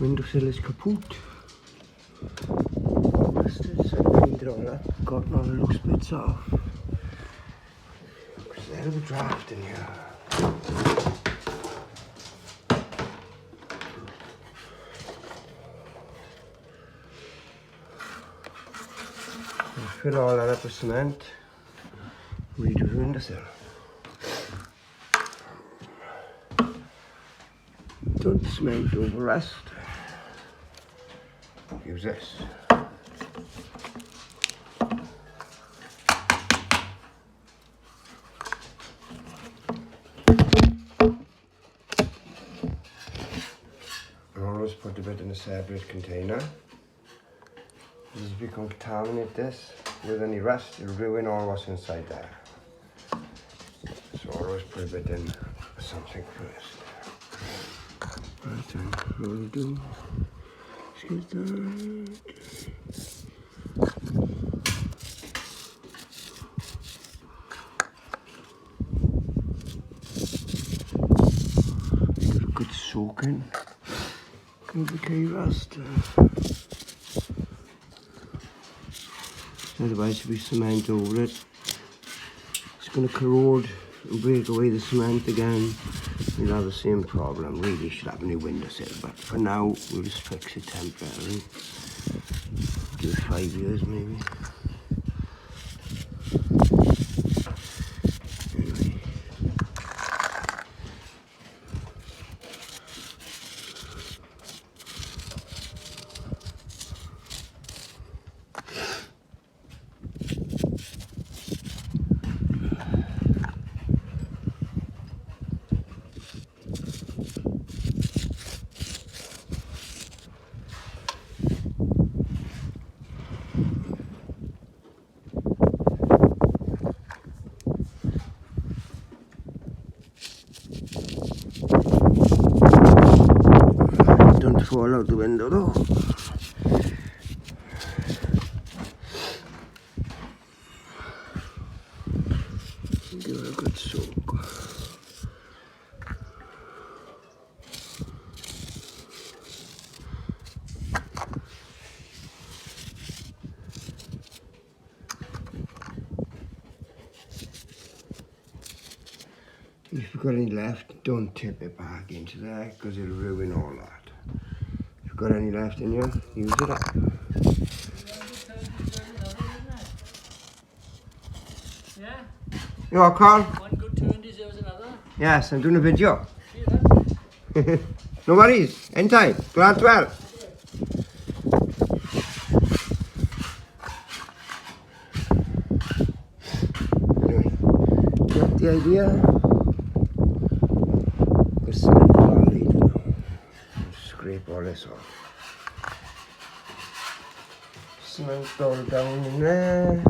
Windowsill is kaput. Rusted, so I cleaned it all up. Gotten all the loose bits off. There's a little draft in here. I'll fill all that up with cement. Redo the windowsill. Don't cement over rust. Use this. Always put a bit in a separate container. This if you contaminate this with any rust, it'll ruin all what's inside there. So always put a bit in something first. Right then, what we'll do is get that. Give a good soak in. Okay, rust. Otherwise, if we cement over it, it's going to corrode and break away the cement again. You'll have the same problem. Really should have a new windowsill, but for now we'll just fix it temporarily. Give it 5 years maybe. Anyway. Don't fall out the window though. Give it a good soak. If you've got any left, don't tip it back into there because it'll ruin all that. If you've got any left in here, use it up. Yeah? You are, Carl? One good turn deserves another. Yes, I'm doing a video. See that? No worries, anytime. Glad 12. Anyway, got the idea? Because cement all later now. Scrape all this off. Cement all down in there.